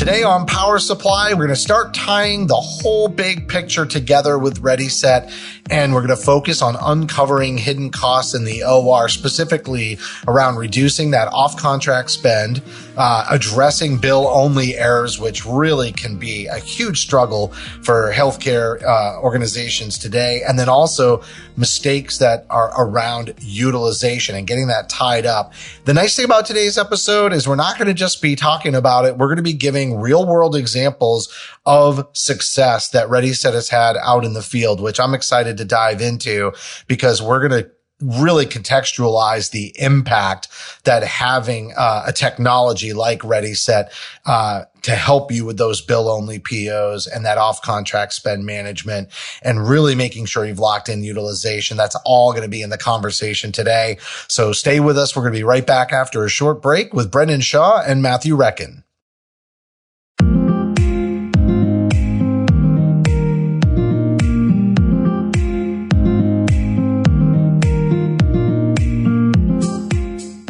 Today on Power Supply, we're going to start tying the whole big picture together with ReadySet, and we're going to focus on uncovering hidden costs in the OR, specifically around reducing that off-contract spend, addressing bill-only errors, which really can be a huge struggle for healthcare organizations today, and then also mistakes that are around utilization and getting that tied up. The nice thing about today's episode is we're not going to just be talking about it. We're going to be giving real world examples of success that ReadySet has had out in the field, which I'm excited to dive into because we're going to really contextualize the impact that having a technology like ReadySet to help you with those bill-only POs and that off-contract spend management and really making sure you've locked in utilization. That's all going to be in the conversation today. So stay with us. We're going to be right back after a short break with Brendan Shaw and Matthew Rechin.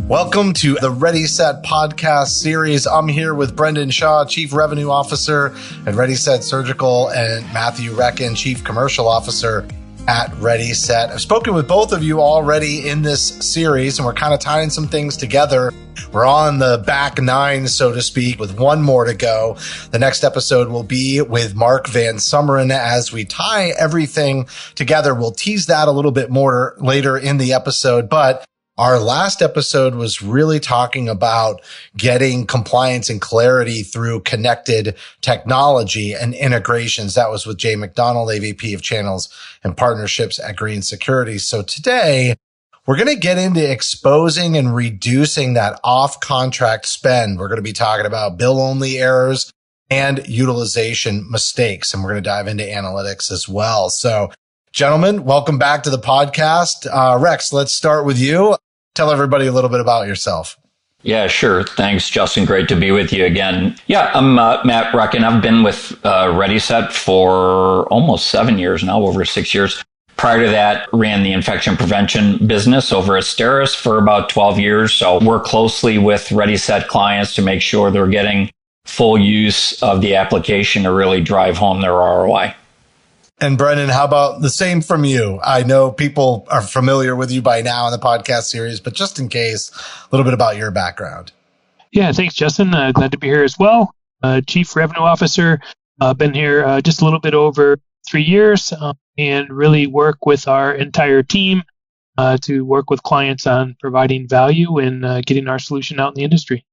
Welcome to the ReadySet podcast series. I'm here with Brendan Shaw, Chief Revenue Officer at ReadySet Surgical, and Matthew Rechin, Chief Commercial Officer at ReadySet. I've spoken with both of you already in this series, and we're kind of tying some things together. We're on the back nine, so to speak, with one more to go. The next episode will be with Mark Van Summeren as we tie everything together. We'll tease that a little bit more later in the episode, but our last episode was really talking about getting compliance and clarity through connected technology and integrations. That was with Jay McDonald, AVP of Channels and Partnerships at Green Security. So today, we're going to get into exposing and reducing that off-contract spend. We're going to be talking about bill-only errors and utilization mistakes, and we're going to dive into analytics as well. So, gentlemen, welcome back to the podcast. Rex, let's start with you. Tell everybody a little bit about yourself. Yeah, sure. Thanks, Justin. Great to be with you again. Yeah, I'm Matt Rechin. I've been with ReadySet for almost 7 years now, over 6 years. Prior to that, ran the infection prevention business over at Steris for about 12 years. So work closely with ReadySet clients to make sure they're getting full use of the application to really drive home their ROI. And Brendan, how about the same from you? I know people are familiar with you by now in the podcast series, but just in case, a little bit about your background. Yeah, thanks, Justin. Glad to be here as well. Chief Revenue Officer. Been here just a little bit over 3 years and really work with our entire team to work with clients on providing value and getting our solution out in the industry.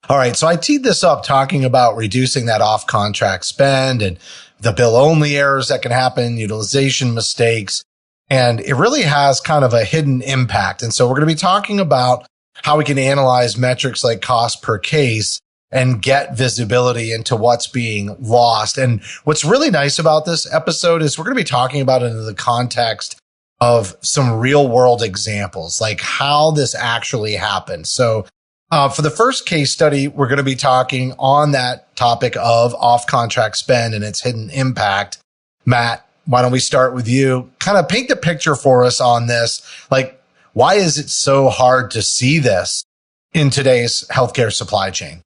All right, so I teed this up talking about reducing that off-contract spend and the bill-only errors that can happen, utilization mistakes, and it really has kind of a hidden impact. And so we're going to be talking about how we can analyze metrics like cost per case and get visibility into what's being lost. And what's really nice about this episode is we're going to be talking about it in the context of some real-world examples, like how this actually happened. So for the first case study, we're going to be talking on that topic of off-contract spend and its hidden impact. Matt, why don't we start with you? Kind of paint the picture for us on this. Like, why is it so hard to see this in today's healthcare supply chain?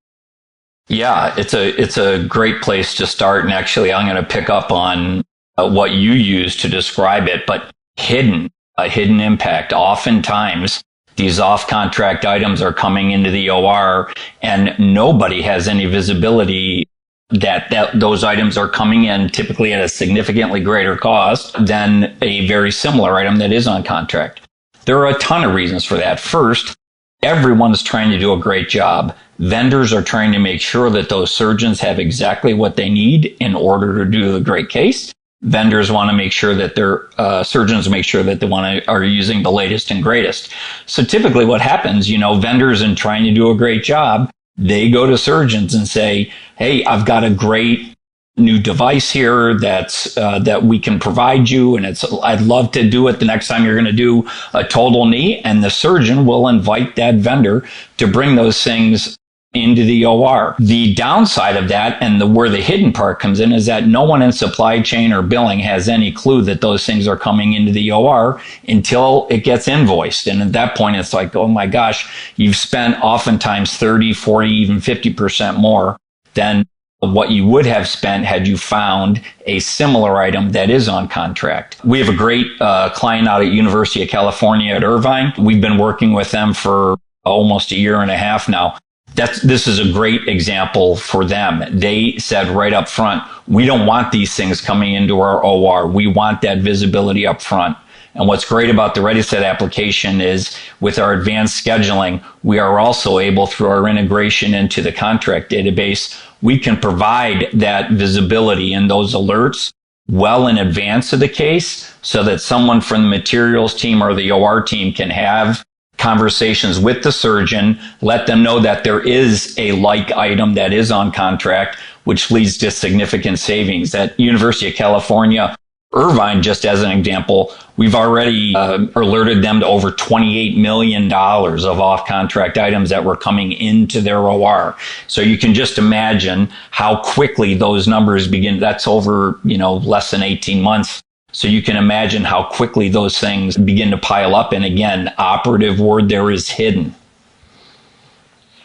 Yeah, it's a great place to start. And actually, I'm going to pick up on what you use to describe it, but a hidden impact. Oftentimes, these off-contract items are coming into the OR and nobody has any visibility that those items are coming in typically at a significantly greater cost than a very similar item that is on contract. There are a ton of reasons for that. First, everyone's trying to do a great job. Vendors are trying to make sure that those surgeons have exactly what they need in order to do the great case. Vendors want to make sure that their surgeons make sure that they are using the latest and greatest. So typically what happens, vendors in trying to do a great job, they go to surgeons and say, hey, I've got a great new device here that we can provide you. And I'd love to do it the next time you're going to do a total knee. And the surgeon will invite that vendor to bring those things into the OR. The downside of that, and where the hidden part comes in, is that no one in supply chain or billing has any clue that those things are coming into the OR until it gets invoiced. And at that point, it's like, oh my gosh, you've spent oftentimes 30, 40, even 50% more than what you would have spent had you found a similar item that is on contract. We have a great client out at University of California at Irvine. We've been working with them for almost a year and a half now. This is a great example for them. They said right up front, we don't want these things coming into our OR. We want that visibility up front. And what's great about the ReadySet application is with our advanced scheduling, we are also able, through our integration into the contract database, we can provide that visibility and those alerts well in advance of the case so that someone from the materials team or the OR team can have conversations with the surgeon, let them know that there is a like item that is on contract, which leads to significant savings. At University of California, Irvine, just as an example, we've already alerted them to over $28 million of off-contract items that were coming into their OR. So you can just imagine how quickly those numbers begin. That's over, less than 18 months. So you can imagine how quickly those things begin to pile up. And again, operative word there is hidden.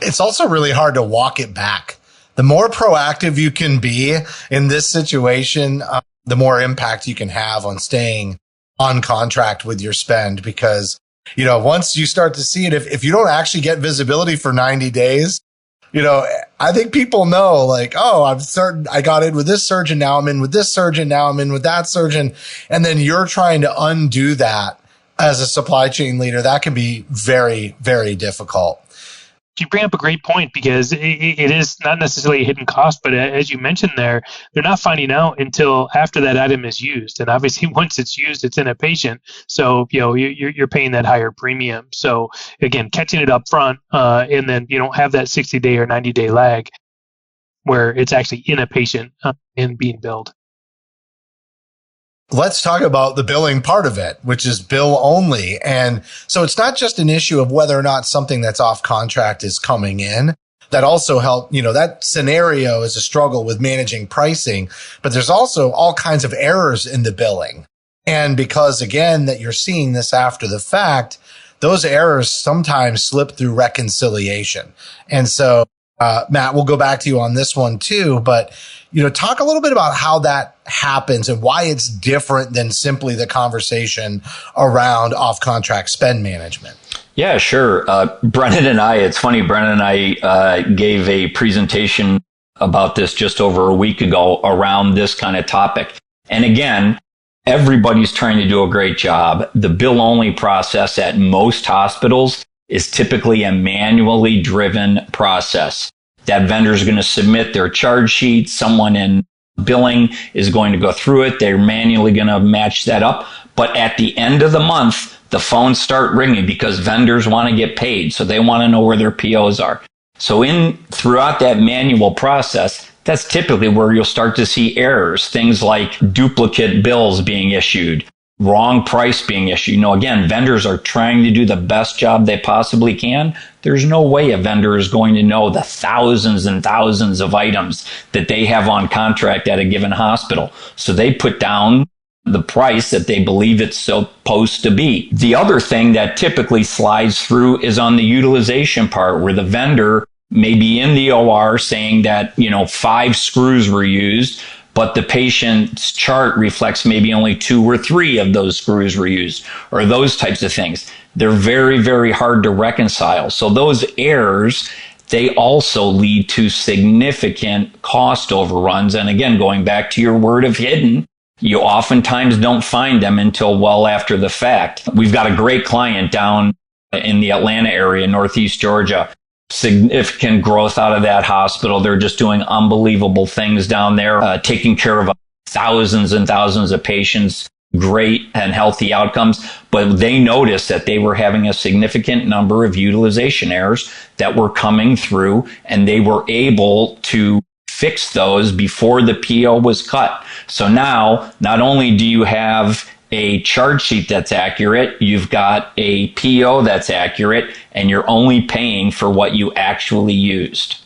It's also really hard to walk it back. The more proactive you can be in this situation, the more impact you can have on staying on contract with your spend. Because, once you start to see it, if you don't actually get visibility for 90 days, I think people know, like, oh, I got in with this surgeon. Now I'm in with this surgeon. Now I'm in with that surgeon. And then you're trying to undo that as a supply chain leader. That can be very, very difficult. You bring up a great point because it is not necessarily a hidden cost, but as you mentioned there, they're not finding out until after that item is used. And obviously once it's used, it's in a patient. So, you're paying that higher premium. So again, catching it up front, and then you don't have that 60-day or 90-day lag where it's actually in a patient and being billed. Let's talk about the billing part of it, which is bill only. And so it's not just an issue of whether or not something that's off contract is coming in. That also help, that scenario is a struggle with managing pricing, but there's also all kinds of errors in the billing. And because again, that you're seeing this after the fact, those errors sometimes slip through reconciliation. And so, Matt, we'll go back to you on this one too, but talk a little bit about how that happens and why it's different than simply the conversation around off-contract spend management. Yeah, sure. Brendan and I, it's funny, Brendan and I gave a presentation about this just over a week ago around this kind of topic. And again, everybody's trying to do a great job. The bill-only process at most hospitals is typically a manually driven process. That vendor is going to submit their charge sheet. Someone in billing is going to go through it. They're manually going to match that up. But at the end of the month, the phones start ringing because vendors want to get paid. So they want to know where their POs are. So throughout that manual process, that's typically where you'll start to see errors. Things like duplicate bills being issued, wrong price being issued. Again, vendors are trying to do the best job they possibly can. There's no way a vendor is going to know the thousands and thousands of items that they have on contract at a given hospital. So they put down the price that they believe it's supposed to be. The other thing that typically slides through is on the utilization part, where the vendor may be in the OR saying that, 5 screws were used, but the patient's chart reflects maybe only 2 or 3 of those screws were used, or those types of things. They're very, very hard to reconcile. So those errors, they also lead to significant cost overruns. And again, going back to your word of hidden, you oftentimes don't find them until well after the fact. We've got a great client down in the Atlanta area, Northeast Georgia. Significant growth out of that hospital. They're just doing unbelievable things down there, taking care of thousands and thousands of patients, great and healthy outcomes. But they noticed that they were having a significant number of utilization errors that were coming through, and they were able to fix those before the PO was cut. So now, not only do you have a charge sheet that's accurate, you've got a PO that's accurate, and you're only paying for what you actually used.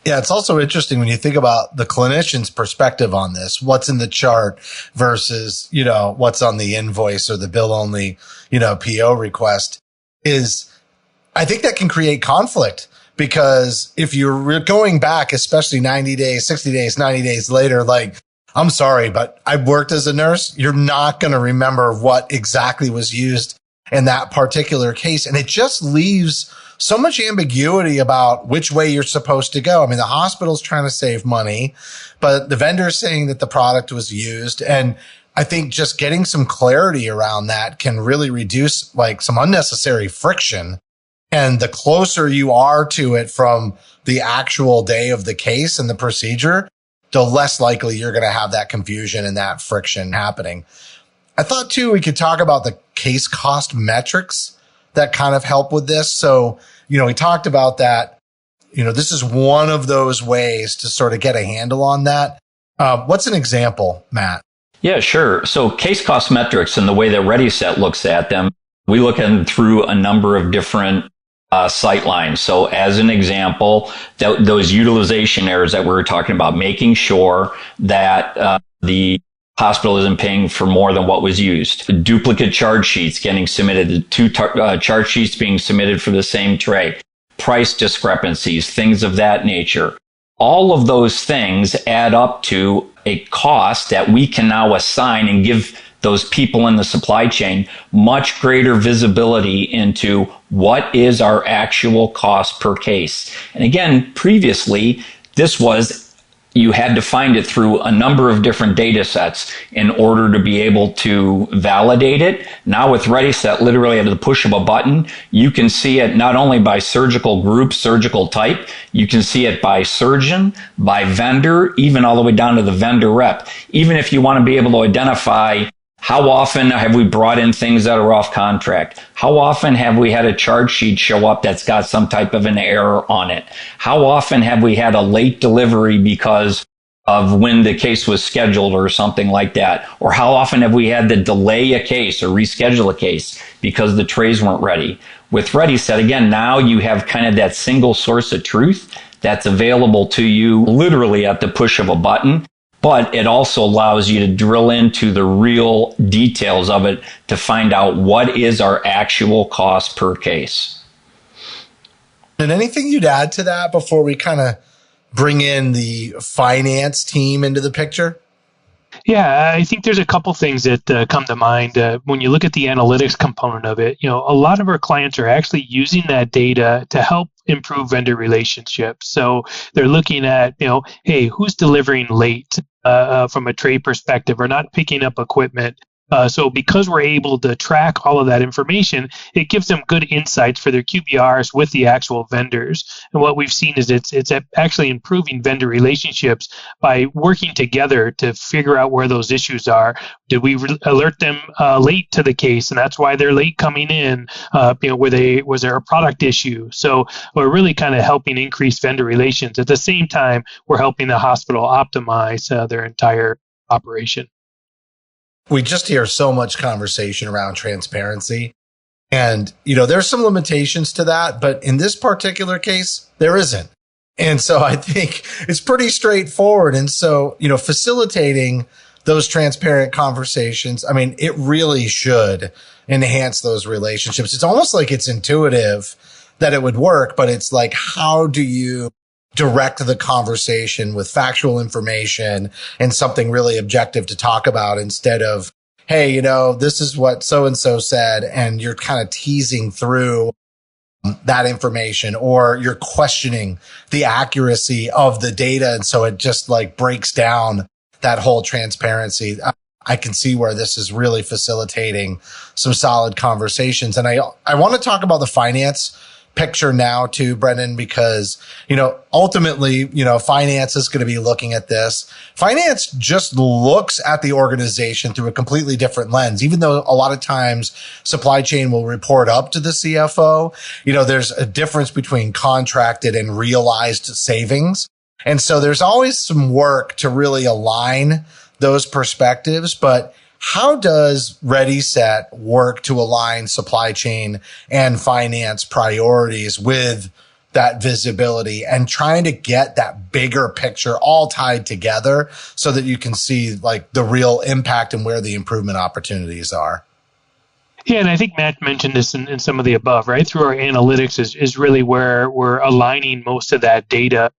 Yeah, it's also interesting when you think about the clinician's perspective on this, what's in the chart versus, what's on the invoice or the bill only, PO request is, I think that can create conflict because if you're going back, especially 90 days, 60 days, 90 days later, like, I'm sorry, but I worked as a nurse. You're not going to remember what exactly was used in that particular case. And it just leaves so much ambiguity about which way you're supposed to go. I mean, the hospital's trying to save money, but the vendor's saying that the product was used. And I think just getting some clarity around that can really reduce like some unnecessary friction. And the closer you are to it from the actual day of the case and the procedure, the less likely you're going to have that confusion and that friction happening. I thought too, we could talk about the case cost metrics that kind of help with this. So, we talked about that. This is one of those ways to sort of get a handle on that. What's an example, Matt? Yeah, sure. So case cost metrics and the way that ReadySet looks at them, we look at them through a number of different sight lines. So as an example, those utilization errors that we were talking about, making sure that the hospital isn't paying for more than what was used. Duplicate charge sheets getting submitted, two charge sheets being submitted for the same tray. Price discrepancies, things of that nature. All of those things add up to a cost that we can now assign and give those people in the supply chain much greater visibility into what is our actual cost per case. And again, previously, you had to find it through a number of different data sets in order to be able to validate it. Now with ReadySet, literally at the push of a button, you can see it not only by surgical group, surgical type, you can see it by surgeon, by vendor, even all the way down to the vendor rep. Even if you want to be able to identify how often have we brought in things that are off contract? How often have we had a charge sheet show up that's got some type of an error on it? How often have we had a late delivery because of when the case was scheduled or something like that? Or how often have we had to delay a case or reschedule a case because the trays weren't ready? With ReadySet, again, now you have kind of that single source of truth that's available to you literally at the push of a button. But it also allows you to drill into the real details of it to find out what is our actual cost per case. And anything you'd add to that before we kind of bring in the finance team into the picture? Yeah, I think there's a couple things that come to mind when you look at the analytics component of it. A lot of our clients are actually using that data to help improve vendor relationships. So they're looking at, hey, who's delivering late from a trade perspective or not picking up equipment? So because we're able to track all of that information, it gives them good insights for their QBRs with the actual vendors. And what we've seen is it's actually improving vendor relationships by working together to figure out where those issues are. Did we alert them late to the case, and that's why they're late coming in? Was there a product issue? So we're really kind of helping increase vendor relations. At the same time, we're helping the hospital optimize their entire operation. We just hear so much conversation around transparency. And, there's some limitations to that, but in this particular case, there isn't. And so I think it's pretty straightforward. And so, facilitating those transparent conversations, it really should enhance those relationships. It's almost like it's intuitive that it would work, but it's like, how do you direct the conversation with factual information and something really objective to talk about instead of, hey, this is what so-and-so said, and you're kind of teasing through that information, or you're questioning the accuracy of the data. And so it just like breaks down that whole transparency. I can see where this is really facilitating some solid conversations. And I want to talk about the finance picture now too, Brendan, because, ultimately, finance is going to be looking at this. Finance just looks at the organization through a completely different lens, even though a lot of times supply chain will report up to the CFO. There's a difference between contracted and realized savings. And so there's always some work to really align those perspectives. But how does ReadySet work to align supply chain and finance priorities with that visibility and trying to get that bigger picture all tied together so that you can see like the real impact and where the improvement opportunities are? Yeah, and I think Matt mentioned this in some of the above, right? Through our analytics is really where we're aligning most of that data.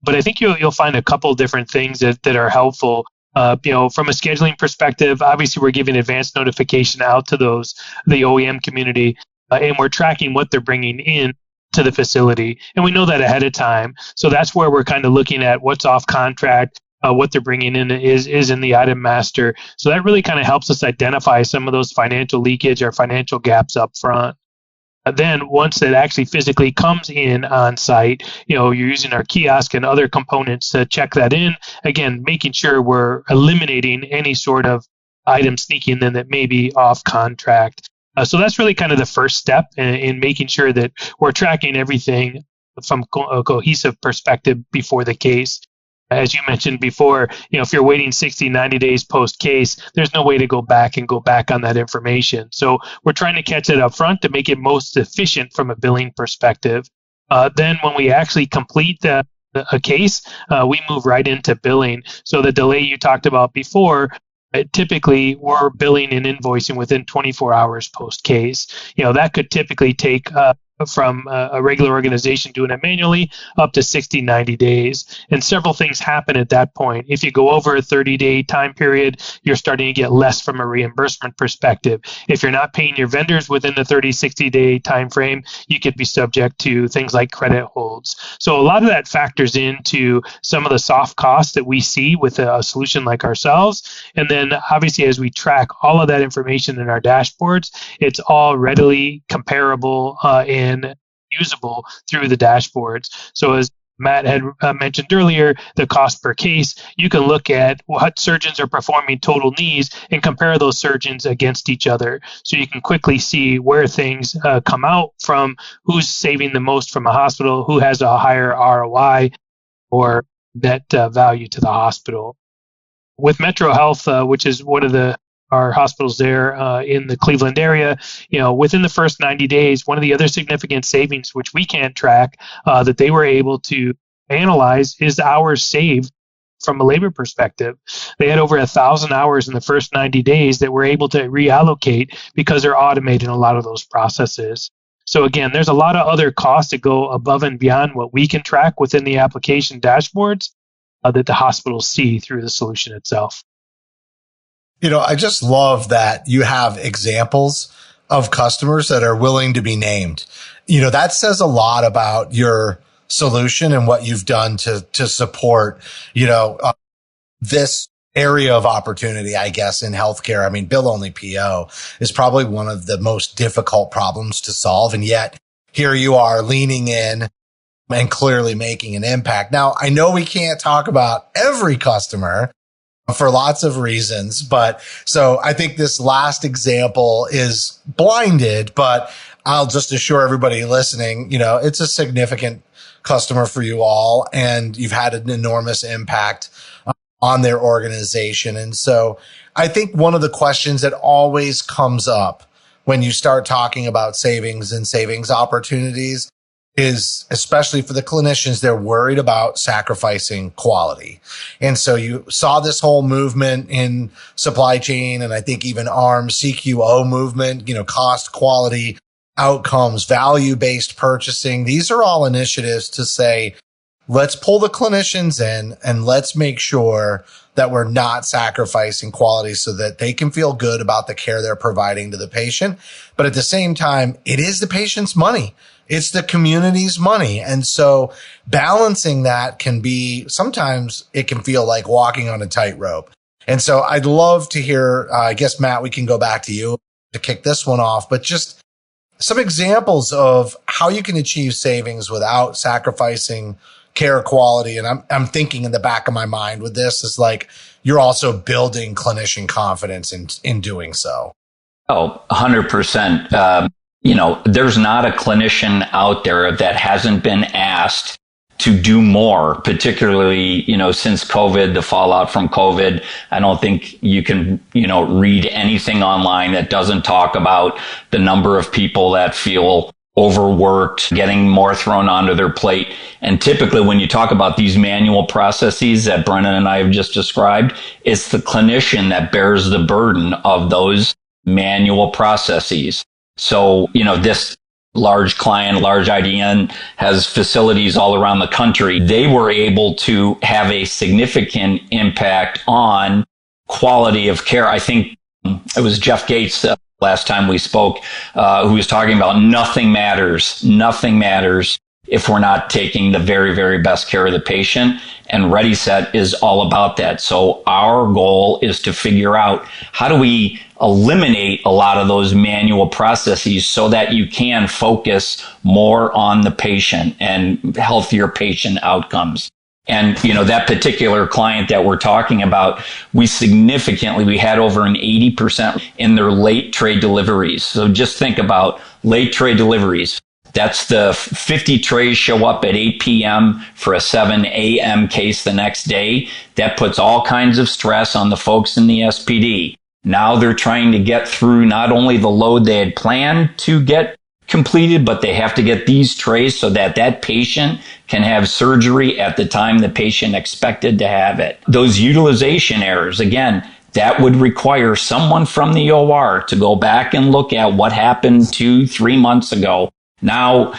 But I think you'll find a couple different things that are helpful. From a scheduling perspective, obviously we're giving advance notification out to the OEM community, and we're tracking what they're bringing in to the facility, and we know that ahead of time. So that's where we're kind of looking at what's off contract, what they're bringing in is in the item master. So that really kind of helps us identify some of those financial leakage or financial gaps up front. Then once it actually physically comes in on site, you're using our kiosk and other components to check that in. Again, making sure we're eliminating any sort of item sneaking in that may be off contract. So that's really kind of the first step in making sure that we're tracking everything from a cohesive perspective before the case. As you mentioned before, if you're waiting 60, 90 days post-case, there's no way to go back on that information. So we're trying to catch it up front to make it most efficient from a billing perspective. Then when we actually complete a case, we move right into billing. So the delay you talked about before, typically we're billing and invoicing within 24 hours post-case. That could typically take from a regular organization doing it manually up to 60, 90 days. And several things happen at that point. If you go over a 30-day time period, you're starting to get less from a reimbursement perspective. If you're not paying your vendors within the 30, 60-day time frame, you could be subject to things like credit holds. So a lot of that factors into some of the soft costs that we see with a solution like ourselves. And then obviously as we track all of that information in our dashboards, it's all readily comparable and usable through the dashboards. So as Matt had mentioned earlier, the cost per case, you can look at what surgeons are performing total knees and compare those surgeons against each other. So you can quickly see where things come out from, who's saving the most from a hospital, who has a higher ROI or net value to the hospital. With Metro Health, which is one of our hospitals there in the Cleveland area, within the first 90 days, one of the other significant savings, which we can't track, that they were able to analyze is hours saved from a labor perspective. They had over 1,000 hours in the first 90 days that we're able to reallocate because they're automating a lot of those processes. So again, there's a lot of other costs that go above and beyond what we can track within the application dashboards that the hospitals see through the solution itself. I just love that you have examples of customers that are willing to be named. That says a lot about your solution and what you've done to support, this area of opportunity, I guess, in healthcare. I mean, bill only PO is probably one of the most difficult problems to solve. And yet here you are leaning in and clearly making an impact. Now, I know we can't talk about every customer for lots of reasons. But so I think this last example is blinded, but I'll just assure everybody listening, it's a significant customer for you all, and you've had an enormous impact on their organization. And so I think one of the questions that always comes up when you start talking about savings and savings opportunities is, especially for the clinicians, they're worried about sacrificing quality. And so you saw this whole movement in supply chain, and I think even ARM CQO movement, cost, quality, outcomes, value-based purchasing. These are all initiatives to say, let's pull the clinicians in and let's make sure that we're not sacrificing quality so that they can feel good about the care they're providing to the patient. But at the same time, it is the patient's money. It's the community's money. And so balancing that sometimes it can feel like walking on a tightrope. And so I'd love to hear, I guess, Matt, we can go back to you to kick this one off, but just some examples of how you can achieve savings without sacrificing care quality. And I'm thinking in the back of my mind with this is like, you're also building clinician confidence in doing so. Oh, 100%. There's not a clinician out there that hasn't been asked to do more, particularly, since COVID, the fallout from COVID. I don't think you can, read anything online that doesn't talk about the number of people that feel overworked, getting more thrown onto their plate. And typically when you talk about these manual processes that Brennan and I have just described, it's the clinician that bears the burden of those manual processes. So, this large client, large IDN, has facilities all around the country. They were able to have a significant impact on quality of care. I think it was Jeff Gates last time we spoke, who was talking about nothing matters if we're not taking the very, very best care of the patient. And ReadySet is all about that. So our goal is to figure out how do we eliminate a lot of those manual processes so that you can focus more on the patient and healthier patient outcomes. And, that particular client that we're talking about, we had over an 80% in their late tray deliveries. So just think about late tray deliveries. That's the 50 trays show up at 8 p.m. for a 7 a.m. case the next day. That puts all kinds of stress on the folks in the SPD. Now they're trying to get through not only the load they had planned to get completed, but they have to get these trays so that that patient can have surgery at the time the patient expected to have it. Those utilization errors, again, that would require someone from the OR to go back and look at what happened 2-3 months ago. Now,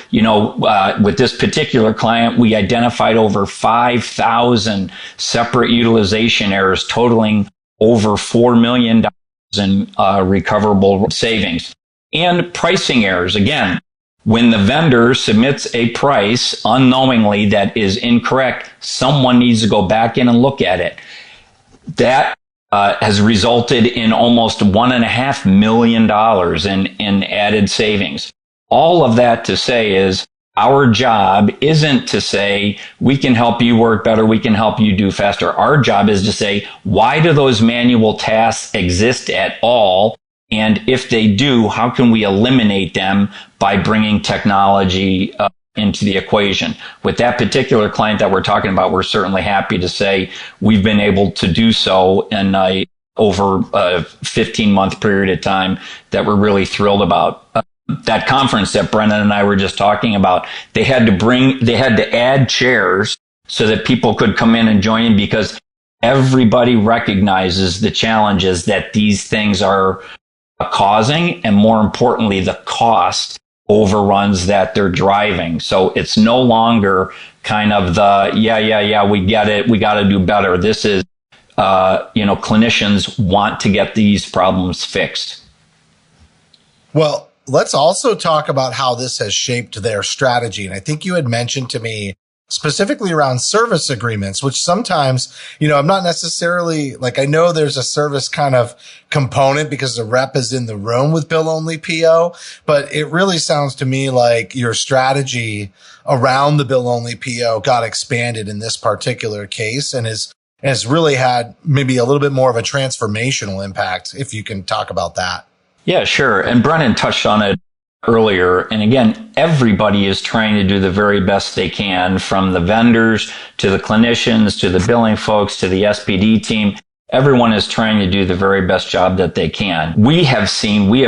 with this particular client, we identified over 5,000 separate utilization errors totaling over $4 million in recoverable savings. And pricing errors. Again, when the vendor submits a price unknowingly that is incorrect, someone needs to go back in and look at it. That has resulted in almost $1.5 million in added savings. All of that to say is our job isn't to say we can help you work better, we can help you do faster. Our job is to say, why do those manual tasks exist at all? And if they do, how can we eliminate them by bringing technology into the equation? With that particular client that we're talking about, we're certainly happy to say we've been able to do so in over a 15-month period of time that we're really thrilled about. That conference that Brennan and I were just talking about, they had to add chairs so that people could come in and join in, because everybody recognizes the challenges that these things are causing, and more importantly, the cost overruns that they're driving. So it's no longer kind of the, we get it, we got to do better. This is, clinicians want to get these problems fixed. Well, let's also talk about how this has shaped their strategy. And I think you had mentioned to me specifically around service agreements, which sometimes, I'm not necessarily I know there's a service kind of component because the rep is in the room with bill only PO, but it really sounds to me like your strategy around the bill only PO got expanded in this particular case and has really had maybe a little bit more of a transformational impact, if you can talk about that. Yeah, sure. And Brennan touched on it earlier. And again, everybody is trying to do the very best they can, from the vendors to the clinicians to the billing folks to the SPD team. Everyone is trying to do the very best job that they can. We have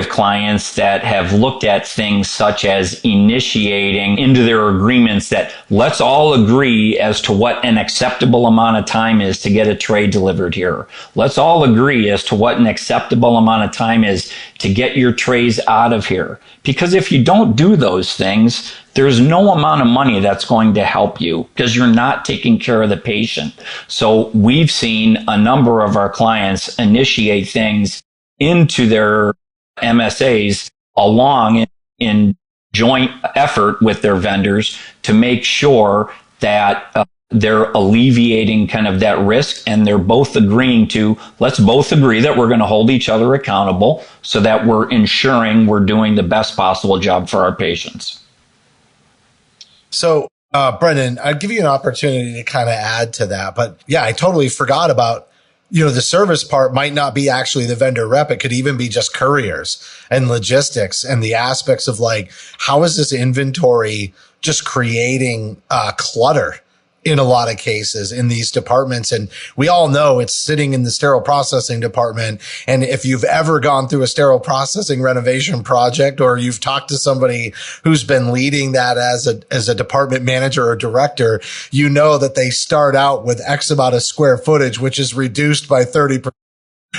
clients that have looked at things such as initiating into their agreements that let's all agree as to what an acceptable amount of time is to get a tray delivered here. Let's all agree as to what an acceptable amount of time is to get your trays out of here. Because if you don't do those things, there's no amount of money that's going to help you because you're not taking care of the patient. So we've seen a number of our clients initiate things into their MSAs along in joint effort with their vendors to make sure that they're alleviating kind of that risk, and they're both agreeing to, let's both agree that we're going to hold each other accountable so that we're ensuring we're doing the best possible job for our patients. So, Brendan, I'd give you an opportunity to kind of add to that. But yeah, I totally forgot about the service part might not be actually the vendor rep. It could even be just couriers and logistics and the aspects of like, how is this inventory just creating clutter in a lot of cases in these departments? And we all know it's sitting in the sterile processing department. And if you've ever gone through a sterile processing renovation project, or you've talked to somebody who's been leading that as a department manager or director, you know that they start out with X amount of square footage, which is reduced by 30%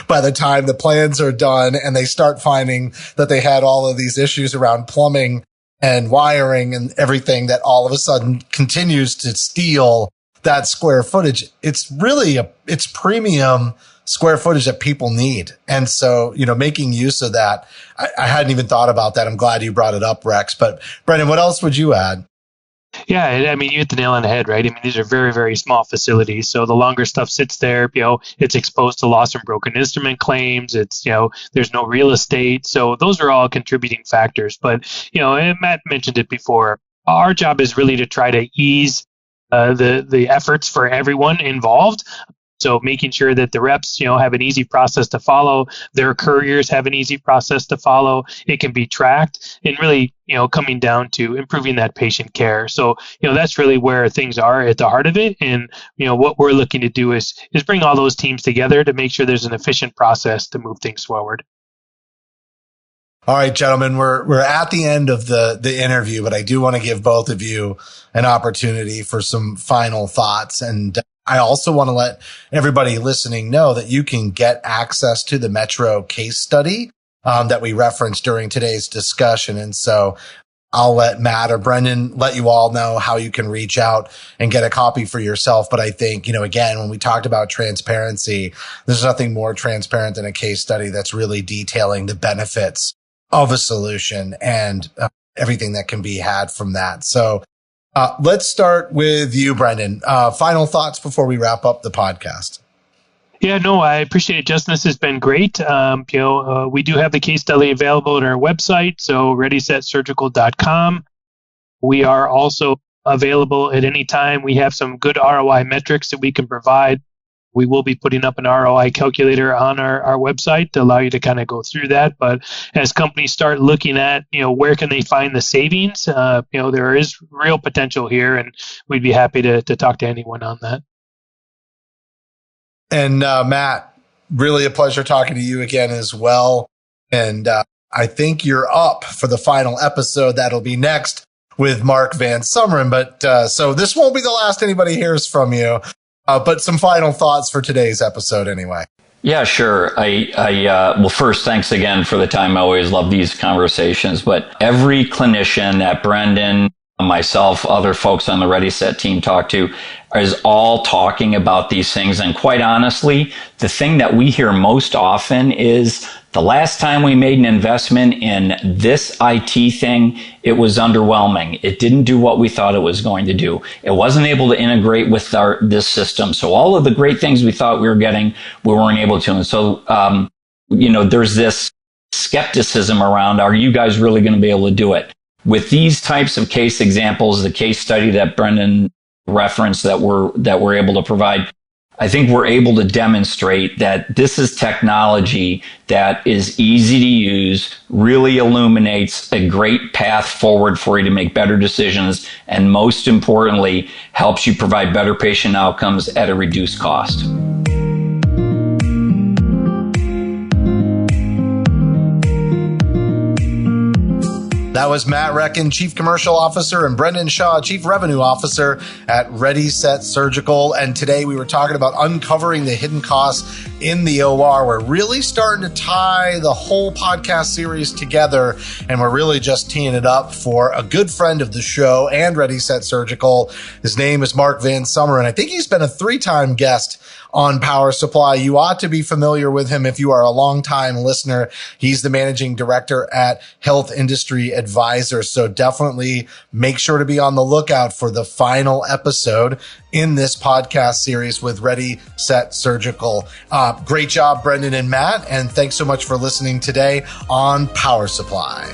by the time the plans are done. And they start finding that they had all of these issues around plumbing and wiring and everything that all of a sudden continues to steal that square footage. It's really it's premium square footage that people need. And so, making use of that, I hadn't even thought about that. I'm glad you brought it up, Rex. But Brendan, what else would you add? Yeah, I mean, you hit the nail on the head, right? I mean, these are very, very small facilities. So the longer stuff sits there, it's exposed to lost and broken instrument claims. It's, there's no real estate. So those are all contributing factors. But, and Matt mentioned it before, our job is really to try to ease the efforts for everyone involved. So making sure that the reps, have an easy process to follow, their couriers have an easy process to follow, it can be tracked, and really, coming down to improving that patient care. So, that's really where things are at the heart of it. And, what we're looking to do is bring all those teams together to make sure there's an efficient process to move things forward. All right, gentlemen, we're at the end of the interview, but I do want to give both of you an opportunity for some final thoughts. And I also want to let everybody listening know that you can get access to the Metro case study that we referenced during today's discussion. And so I'll let Matt or Brendan let you all know how you can reach out and get a copy for yourself. But I think, again, when we talked about transparency, there's nothing more transparent than a case study that's really detailing the benefits of a solution and everything that can be had from that. So let's start with you, Brendan. Final thoughts before we wrap up the podcast. Yeah, no, I appreciate it, Justin. This has been great. We do have the case study available on our website, so ReadySetSurgical.com. We are also available at any time. We have some good ROI metrics that we can provide. We will be putting up an ROI calculator on our website to allow you to kind of go through that. But as companies start looking at, where can they find the savings, there is real potential here, and we'd be happy to talk to anyone on that. And Matt, really a pleasure talking to you again as well. And I think you're up for the final episode. That'll be next with Mark Van Summeren. But so this won't be the last anybody hears from you. But some final thoughts for today's episode anyway. Yeah, sure. Well, first, thanks again for the time. I always love these conversations. But every clinician that Brendan, myself, other folks on the ReadySet team talk to is all talking about these things. And quite honestly, the thing that we hear most often is the last time we made an investment in this IT thing, it was underwhelming. It didn't do what we thought it was going to do. It wasn't able to integrate with this system. So all of the great things we thought we were getting, we weren't able to. And so, there's this skepticism around, are you guys really going to be able to do it? With these types of case examples, the case study that Brendan referenced that we're able to provide, I think we're able to demonstrate that this is technology that is easy to use, really illuminates a great path forward for you to make better decisions, and most importantly, helps you provide better patient outcomes at a reduced cost. That was Matt Rechin, Chief Commercial Officer, and Brendan Shaw, Chief Revenue Officer at ReadySet Surgical. And today we were talking about uncovering the hidden costs in the OR. We're really starting to tie the whole podcast series together, and we're really just teeing it up for a good friend of the show and ReadySet Surgical. His name is Mark Van Summeren, and I think he's been a 3-time guest on Power Supply. You ought to be familiar with him if you are a longtime listener. He's the managing director at Health Industry Advisors. So definitely make sure to be on the lookout for the final episode in this podcast series with ReadySet Surgical. Great job, Brendan and Matt. And thanks so much for listening today on Power Supply.